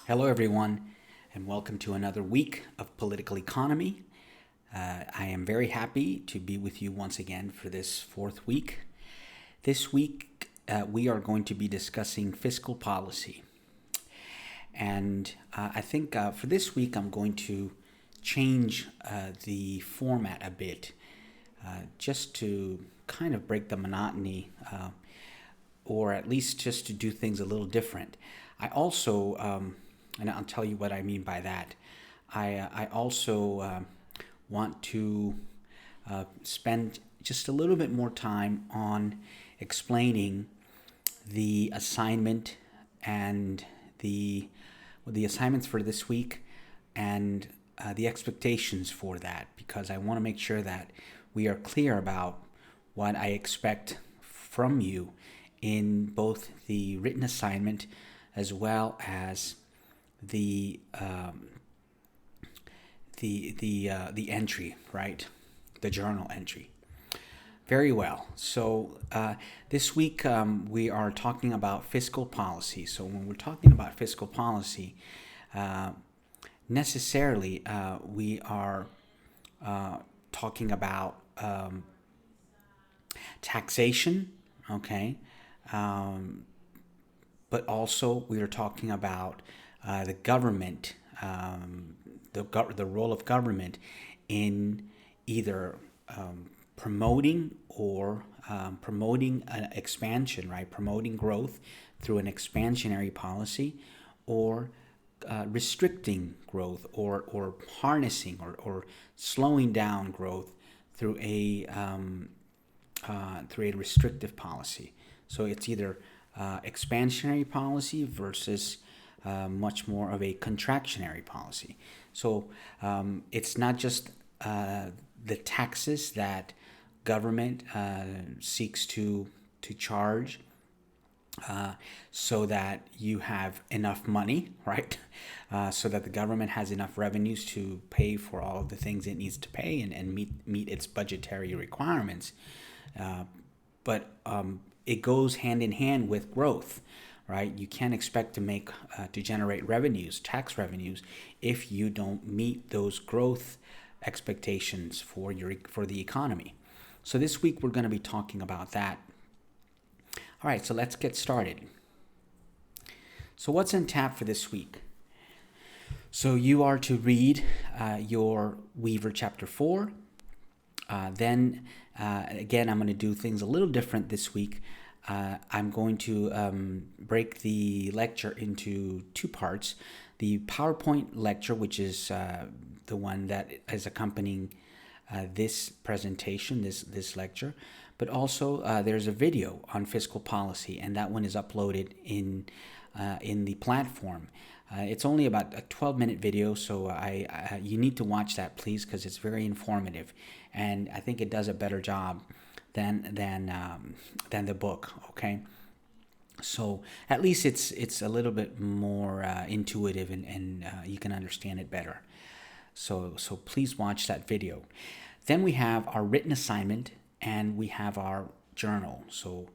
Hello, everyone, and welcome to another week of political economy. I am very happy to be with you once again for this fourth week. This week, we are going to be discussing fiscal policy. And I think for this week, I'm going to change the format a bit just to kind of break the monotony or at least just to do things a little different. I also, and I'll tell you what I mean by that, I also want to spend just a little bit more time on explaining the assignment and the assignments for this week and the expectations for that, because I want to make sure that we are clear about what I expect from you in both the written assignment as well as the entry, right? The journal entry. Very well. So this week we are talking about fiscal policy. So when we're talking about fiscal policy, necessarily we are talking about taxation, okay? But also we are talking about the government, the role of government in either promoting or promoting an expansion, right? Promoting growth through an expansionary policy, or restricting growth, or harnessing or slowing down growth through a restrictive policy. So it's either expansionary policy versus much more of a contractionary policy. So it's not just the taxes that government seeks to charge so that you have enough money, right? So that the government has enough revenues to pay for all of the things it needs to pay and meet its budgetary requirements. But it goes hand in hand with growth, right? You can't expect to generate revenues, tax revenues, if you don't meet those growth expectations for the economy. So this week we're going to be talking about that. All right, so let's get started. So what's on tap for this week? So you are to read your Weaver chapter 4. Then again, I'm going to do things a little different this week. I'm going to break the lecture into two parts. The PowerPoint lecture, which is the one that is accompanying this presentation, this lecture, but also there's a video on fiscal policy, and that one is uploaded in the platform. It's only about a 12-minute video, so you need to watch that, please, because it's very informative, and I think it does a better job than the book. Okay, so at least it's a little bit more intuitive, and you can understand it better. So please watch that video. Then we have our written assignment and we have our journal. So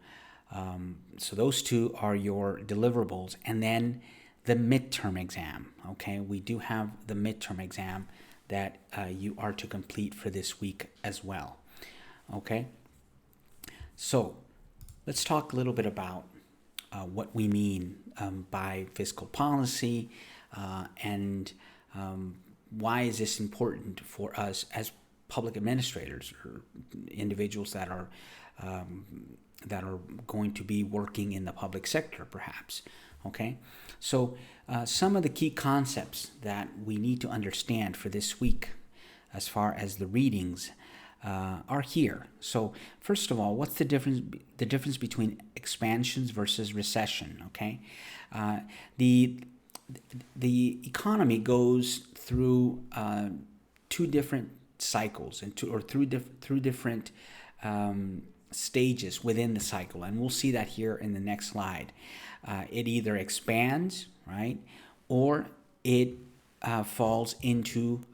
those two are your deliverables, and then the midterm exam. Okay, we do have the midterm exam that you are to complete for this week as well. Okay, so let's talk a little bit about what we mean by fiscal policy and why is this important for us as public administrators or individuals that are going to be working in the public sector, perhaps. Okay, so some of the key concepts that we need to understand for this week as far as the readings are here. So first of all, what's the difference between expansions versus recession? Okay, the economy goes through two different cycles through different stages within the cycle, and we'll see that here in the next slide. It either expands, right, or it falls into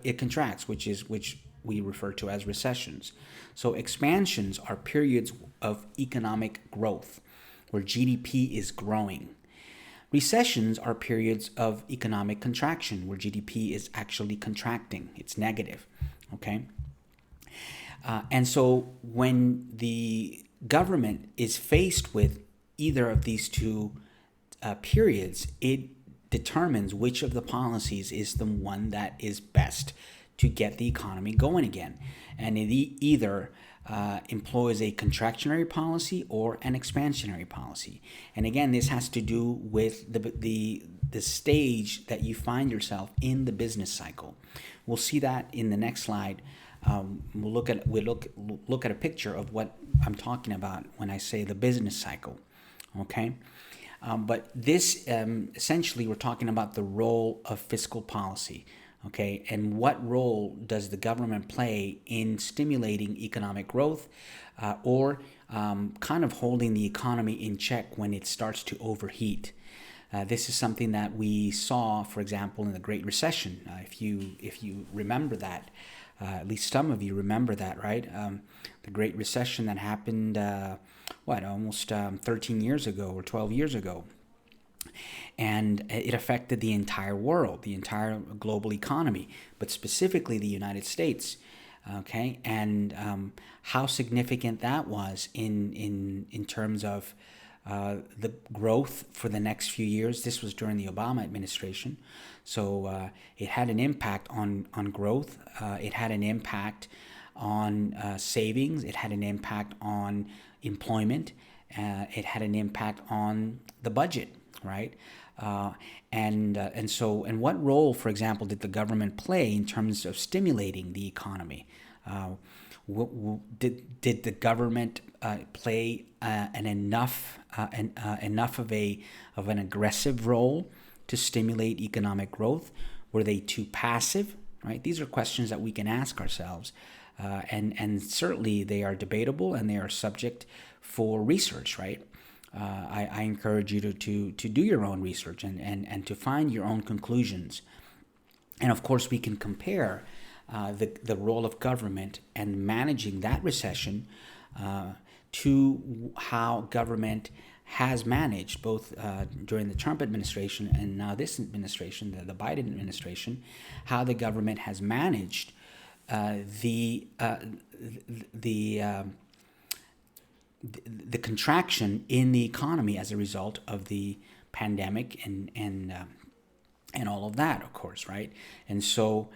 it contracts, which we refer to as recessions. So expansions are periods of economic growth where GDP is growing. Recessions are periods of economic contraction where GDP is actually contracting, it's negative. Okay? And so when the government is faced with either of these two periods, it determines which of the policies is the one that is best to get the economy going again. And it either employs a contractionary policy or an expansionary policy. And again, this has to do with the stage that you find yourself in the business cycle. We'll see that in the next slide. We'll look at a picture of what I'm talking about when I say the business cycle. Okay. But this essentially, we're talking about the role of fiscal policy, okay, and what role does the government play in stimulating economic growth or kind of holding the economy in check when it starts to overheat. This is something that we saw, for example, in the Great Recession. If you remember that, at least some of you remember that, right? The Great Recession that happened, almost 13 years ago or 12 years ago. And it affected the entire world, the entire global economy, but specifically the United States. Okay, and how significant that was in terms of the growth for the next few years. This was during the Obama administration, so it had an impact on growth. It had an impact on savings. It had an impact on employment. It had an impact on the budget, right? And what role, for example, did the government play in terms of stimulating the economy? Did the government play enough of an aggressive role to stimulate economic growth? Were they too passive? Right? These are questions that we can ask ourselves, and certainly they are debatable and they are subject for research. Right? I encourage you to do your own research and to find your own conclusions. And of course, we can compare the role of government and managing that recession to how government has managed both during the Trump administration and now this administration, the Biden administration, how the government has managed the contraction in the economy as a result of the pandemic and all of that, of course, right? And so,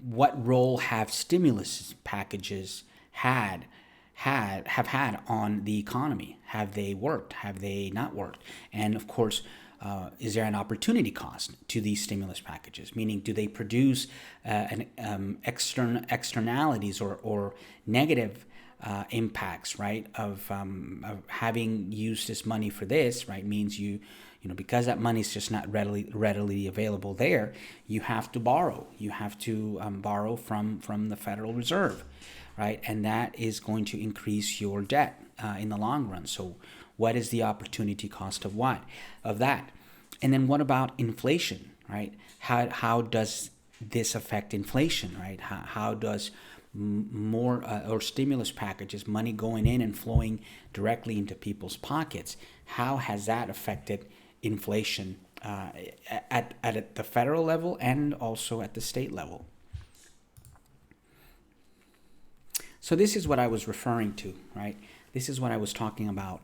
what role have stimulus packages have had on the economy? Have they worked? Have they not worked? And of course, is there an opportunity cost to these stimulus packages? Meaning, do they produce externalities or negative impacts, right? Of having used this money for this, right? Means because that money is just not readily available there, you have to borrow. You have to borrow from the Federal Reserve, right? And that is going to increase your debt in the long run. So what is the opportunity cost of that? And then what about inflation, right? How does this affect inflation, right? How does more or stimulus packages, money going in and flowing directly into people's pockets, how has that affected inflation at the federal level and also at the state level? So this is what I was referring to, right? This is what I was talking about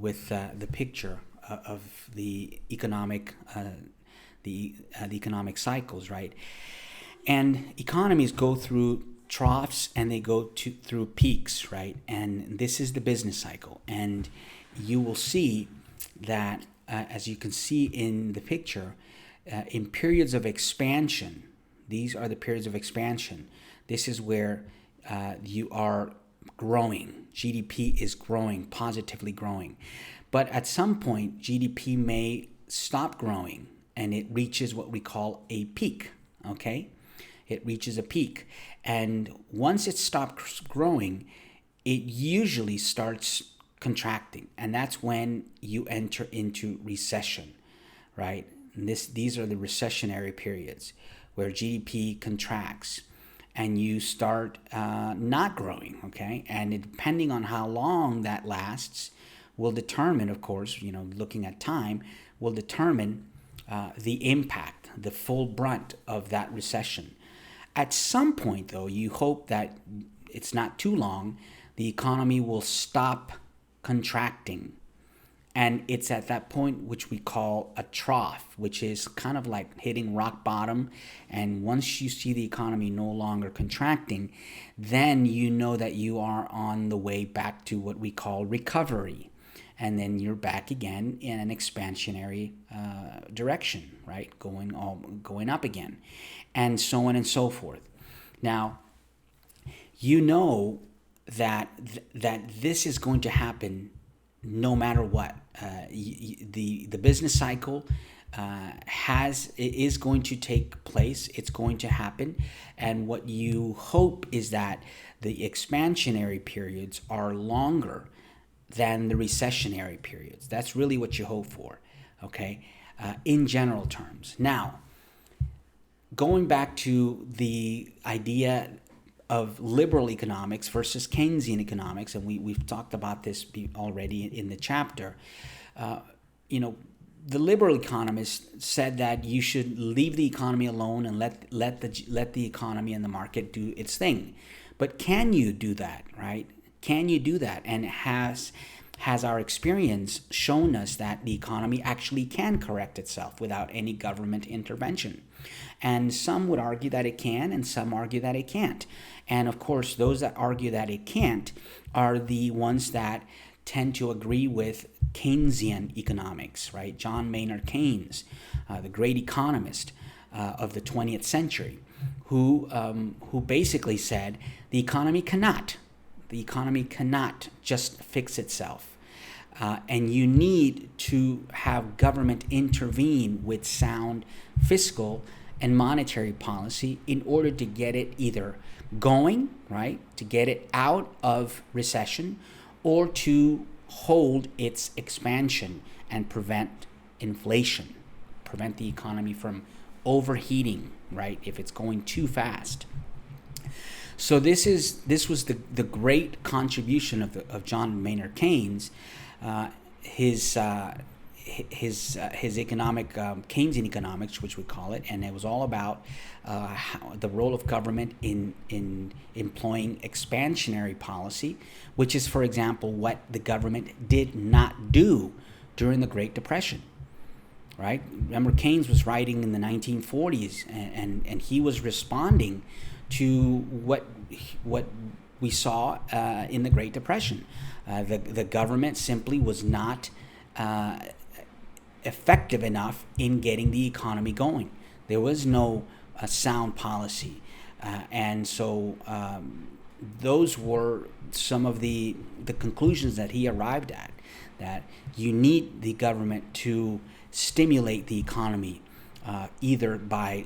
with the picture of the economic economic cycles, right? And economies go through troughs and they go through peaks, right? And this is the business cycle. And you will see that, as you can see in the picture, in periods of expansion, these are the periods of expansion. This is where you are growing. GDP is growing, positively growing. But at some point, GDP may stop growing and it reaches what we call a peak, okay? It reaches a peak. And once it stops growing, it usually starts contracting. And that's when you enter into recession, right? And these are the recessionary periods where GDP contracts and you start not growing, okay? And depending on how long that lasts, will determine, of course, looking at time, will determine the impact, the full brunt of that recession. At some point, though, you hope that it's not too long, the economy will stop contracting. And it's at that point which we call a trough, which is kind of like hitting rock bottom. And once you see the economy no longer contracting, then you know that you are on the way back to what we call recovery. And then you're back again in an expansionary direction, right? Going up again, and so on and so forth. Now, you know that this is going to happen no matter what. The business cycle is going to take place. It's going to happen, and what you hope is that the expansionary periods are longer than the recessionary periods. That's really what you hope for, okay, in general terms. Now, going back to the idea of liberal economics versus Keynesian economics, and we've talked about this already in the chapter. The liberal economists said that you should leave the economy alone and let the economy and the market do its thing. But can you do that, right? Can you do that? And has our experience shown us that the economy actually can correct itself without any government intervention? And some would argue that it can, and some argue that it can't. And of course, those that argue that it can't are the ones that tend to agree with Keynesian economics, right? John Maynard Keynes, the great economist of the 20th century, who basically said the economy cannot just fix itself. And you need to have government intervene with sound fiscal and monetary policy in order to get it either going, right, to get it out of recession, or to hold its expansion and prevent inflation, prevent the economy from overheating, right, if it's going too fast. So this was the great contribution of John Maynard Keynes, his economic Keynesian economics, which we call it, and it was all about the role of government in employing expansionary policy, which is, for example, what the government did not do during the Great Depression. Right? Remember, Keynes was writing in the 1940s, and he was responding to what we saw in the Great Depression. The government simply was not effective enough in getting the economy going. There was no sound policy, and so those were some of the conclusions that he arrived at. That you need the government to stimulate the economy, either by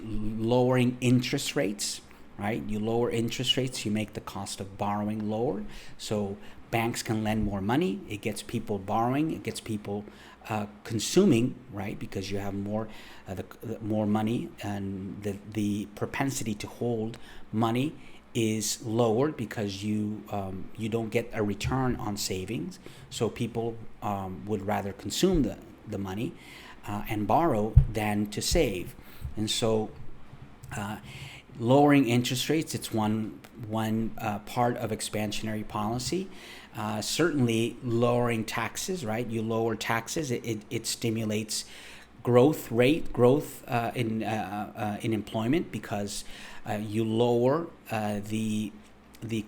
lowering interest rates, right? You lower interest rates, you make the cost of borrowing lower, so banks can lend more money. It gets people borrowing. It gets people consuming, right? Because you have more money, and the propensity to hold money is lowered because you don't get a return on savings. So people would rather consume the money and borrow than to save. And so lowering interest rates, it's one part of expansionary policy. Certainly lowering taxes, right? You lower taxes, it stimulates growth in employment, because you lower the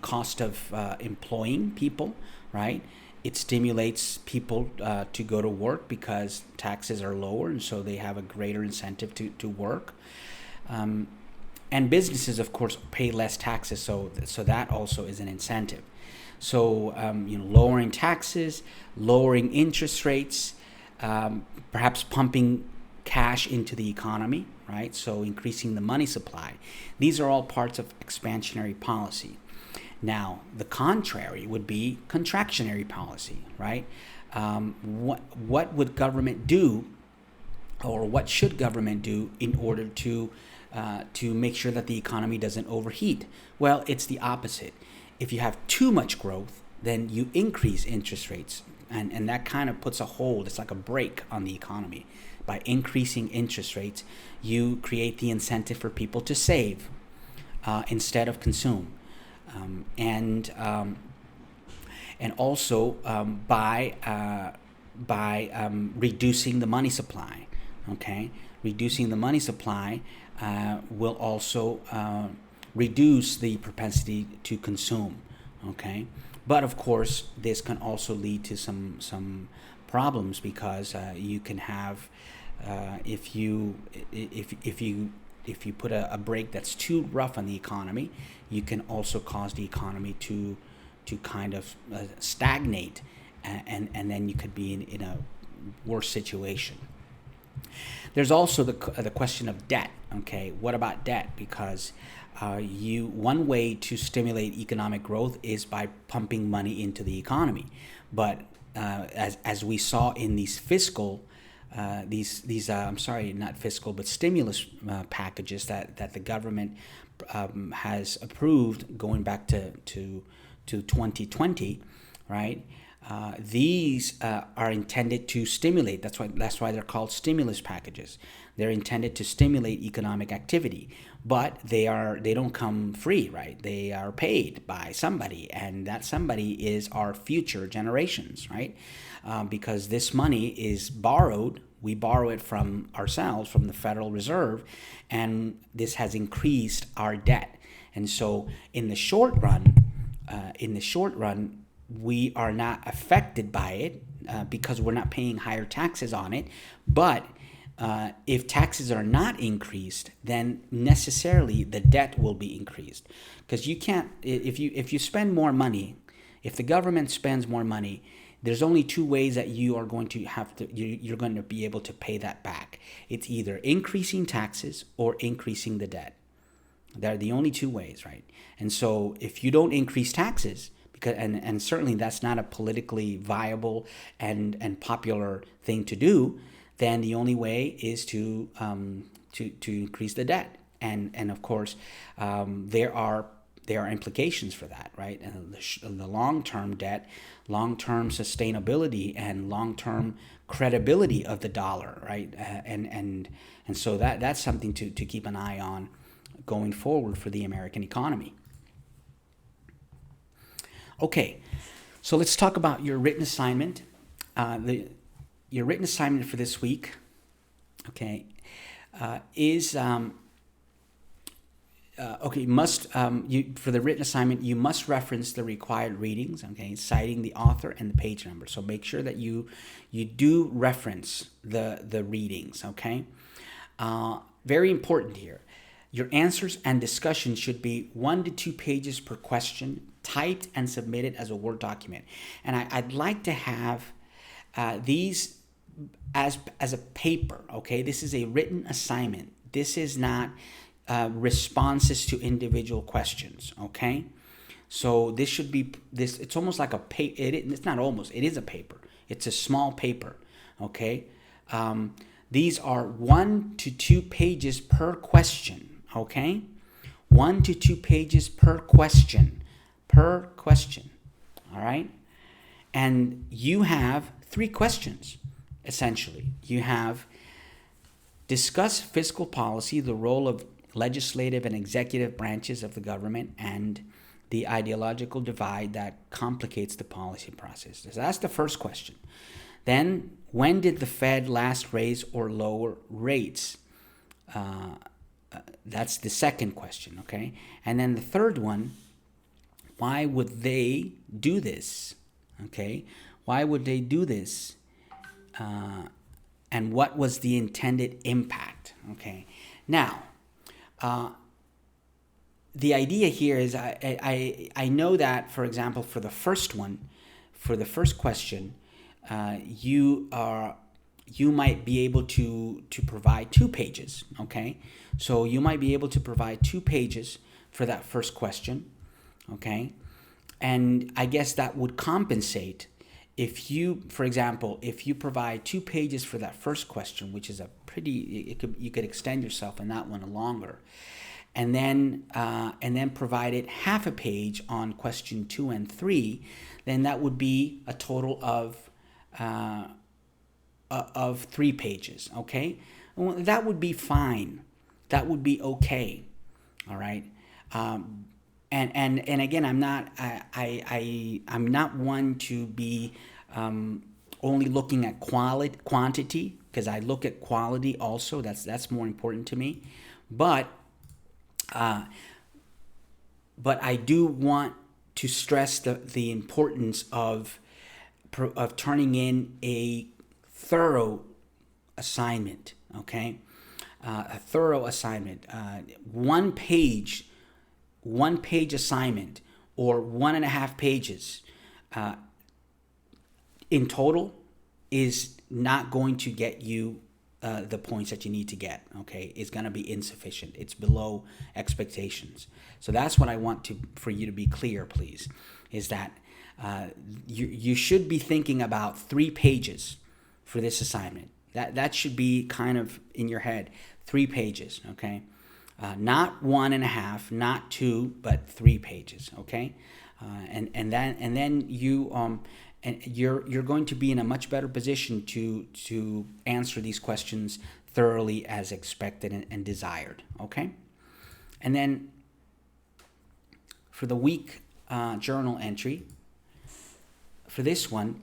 cost of employing people, right? It stimulates people to go to work because taxes are lower, and so they have a greater incentive to work. And businesses, of course, pay less taxes, so that also is an incentive. So lowering taxes, lowering interest rates, perhaps pumping cash into the economy, right? So increasing the money supply. These are all parts of expansionary policy. Now, the contrary would be contractionary policy, right? What would government do, or what should government do in order to make sure that the economy doesn't overheat? Well, it's the opposite. If you have too much growth, then you increase interest rates. And that kind of puts a hold, it's like a brake on the economy. By increasing interest rates, you create the incentive for people to save instead of consume. And also by reducing the money supply. Okay, reducing the money supply will also reduce the propensity to consume. Okay, but of course this can also lead to some problems, because you can have if you put a brake that's too rough on the economy, you can also cause the economy to kind of stagnate, and then you could be in a worse situation. There's also the question of debt. Okay, what about debt? Because one way to stimulate economic growth is by pumping money into the economy, but as we saw in these fiscal I'm sorry, not fiscal, but stimulus packages that the government has approved going back to 2020, right? These are intended to stimulate. That's why they're called stimulus packages. They're intended to stimulate economic activity, but they don't come free, right? They are paid by somebody, and that somebody is our future generations, right? Because this money is borrowed. We borrow it from ourselves, from the Federal Reserve, and this has increased our debt. And so, in the short run, we are not affected by it because we're not paying higher taxes on it. But if taxes are not increased, then necessarily the debt will be increased. Because you can't, if you spend more money, if the government spends more money, there's only two ways that you are going to you're going to be able to pay that back. It's either increasing taxes or increasing the debt. They're the only two ways, right? And so if you don't increase taxes, and certainly that's not a politically viable and popular thing to do, then the only way is to increase the debt. And of course, there are implications for that, right? And the long-term debt, long-term sustainability, and long-term credibility of the dollar, right? And so that's something to keep an eye on going forward for the American economy. Okay, so let's talk about your written assignment. Your written assignment for this week, okay, is for the written assignment, you must reference the required readings, okay, citing the author and the page number. So make sure that you do reference the readings, okay. Very important here. Your answers and discussion should be 1 to 2 pages per question, typed and submitted as a Word document. And I'd like to have these as a paper, okay? This is a written assignment. This is not responses to individual questions, okay? So this should be it's almost like a paper. It's not almost. It is a paper. It's a small paper, okay? These are 1 to 2 pages per question, okay? 1 to 2 pages per question, all right? And you have 3 questions, essentially. You have discuss fiscal policy, the role of legislative and executive branches of the government, and the ideological divide that complicates the policy process. So that's the first question. Then, when did the Fed last raise or lower rates? That's the second question, okay? And then the third one, why would they do this? Okay? Why would they do this? And what was the intended impact? Okay? Now, the idea here is I know that, for example, for the first question, you might be able to provide 2 pages, okay? So you might be able to provide 2 pages for that first question, okay? And I guess that would compensate if you, for example, if you provide 2 pages for that first question, which is you could extend yourself in that one longer. and then provided half a page on question 2 and 3, then that would be a total of 3 pages. Okay, well, that would be fine. That would be okay. All right. And again, I'm not one to be only looking at quantity, because I look at quality also. That's more important to me. But I do want to stress the importance of turning in a thorough assignment. Okay, a thorough assignment. One page assignment, or 1.5 pages in total, is not going to get you the points that you need to get. Okay, it's going to be insufficient. It's below expectations. So that's what I want for you to be clear, please, is that you should be thinking about 3 pages for this assignment. That should be kind of in your head. 3 pages. Okay. Not 1.5, not 2, but 3 pages. Okay, and then you're going to be in a much better position to answer these questions thoroughly as expected and desired. Okay, and then for the week journal entry, for this one,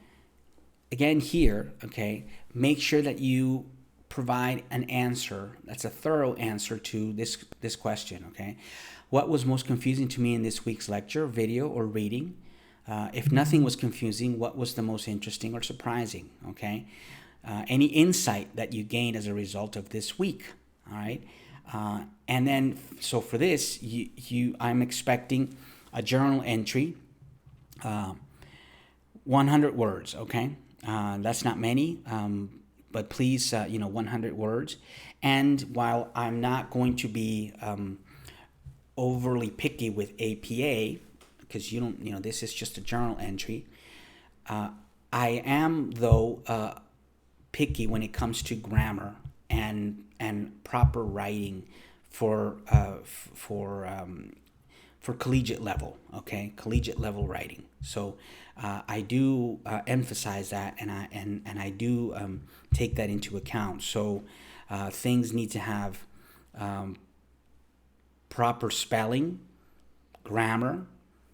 again here, okay, make sure that you provide an answer that's a thorough answer to this question. Okay, what was most confusing to me in this week's lecture, video, or reading? If nothing was confusing, what was the most interesting or surprising? Okay, any insight that you gained as a result of this week? All right, and then so for this, I'm expecting a journal entry, 100 words. Okay, that's not many. But please, 100 words. And while I'm not going to be overly picky with APA, because this is just a journal entry, I am, though, picky when it comes to grammar and proper writing for collegiate level. Okay, collegiate level writing. So I do emphasize that, and I do take that into account. So things need to have proper spelling, grammar.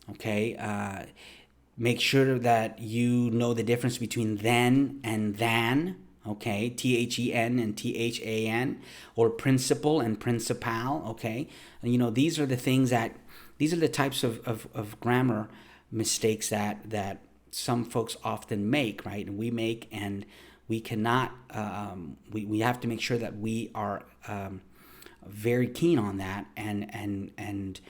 Okay, make sure that you know the difference between then and than. Okay, THEN and THAN, or principal and principal. Okay, these are the things these are the types of grammar mistakes that some folks often make, right? And we make, and we cannot. We have to make sure that we are very keen on that, and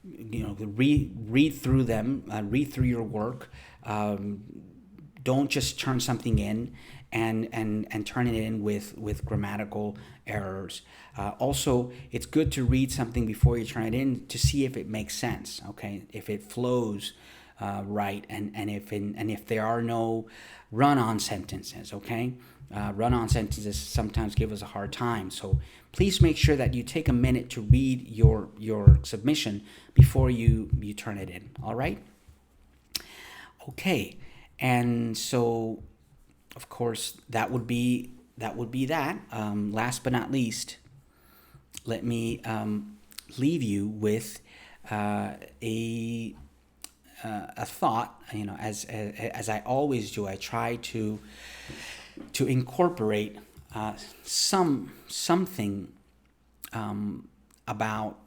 read through them, read through your work. Don't just turn something in and turn it in with grammatical errors. Also, it's good to read something before you turn it in to see if it makes sense. Okay, if it flows right, and if there are no run-on sentences. Okay, run-on sentences sometimes give us a hard time. So please make sure that you take a minute to read your submission before you turn it in. All right. Okay, and so of course that would be that. Last but not least, let me leave you with a thought. As I always do, I try to incorporate something about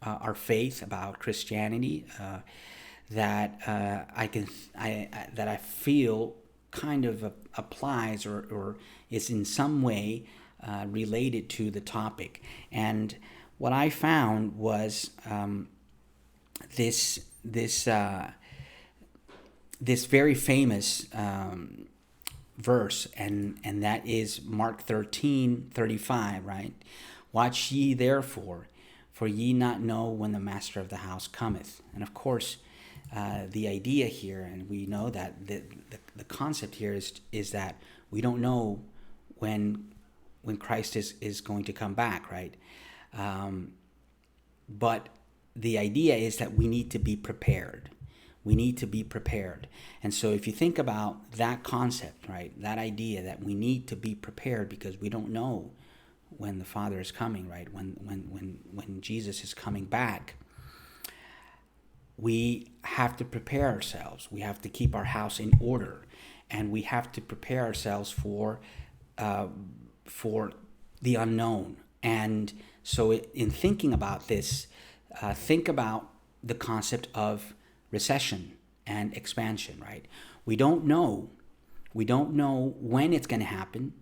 our faith, about Christianity, that I feel kind of applies or is in some way related to the topic. And what I found was this very famous verse, and that is Mark 13:35, right? Watch ye therefore, for ye not know when the master of the house cometh. And of course, the idea here, and we know that the concept here is that we don't know when Christ is going to come back, right? but the idea is that we need to be prepared. We need to be prepared. And so if you think about that concept, right, that idea that we need to be prepared because we don't know when the Father is coming, right, when Jesus is coming back, we have to prepare ourselves. We have to keep our house in order, and we have to prepare ourselves for the unknown. And so in thinking about this, think about the concept of recession and expansion, right? We don't know. We don't know when it's going to happen.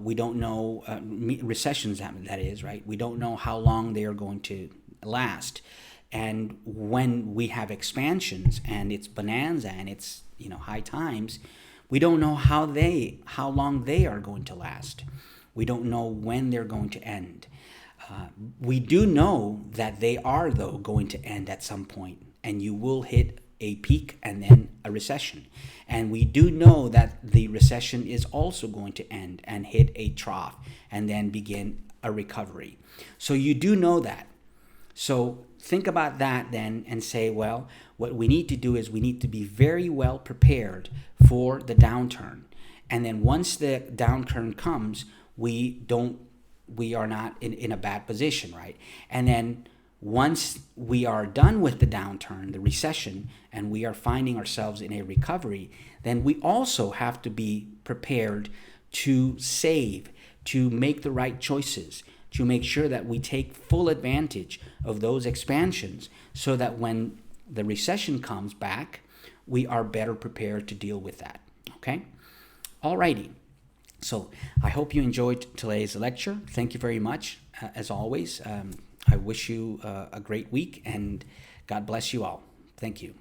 We don't know recessions, that is, right? We don't know how long they are going to last. And when we have expansions and it's bonanza and it's high times, we don't know how long they are going to last. We don't know when they're going to end. We do know that they are, though, going to end at some point, and you will hit a peak and then a recession. And we do know that the recession is also going to end and hit a trough and then begin a recovery. So you do know that. So think about that then and say, well, what we need to do is we need to be very well prepared for the downturn. And then once the downturn comes, we are not in a bad position, right? And then once we are done with the downturn, the recession, and we are finding ourselves in a recovery, then we also have to be prepared to save, to make the right choices, to make sure that we take full advantage of those expansions so that when the recession comes back, we are better prepared to deal with that, okay? Alrighty. So I hope you enjoyed today's lecture. Thank you very much. As always, I wish you a great week, and God bless you all. Thank you.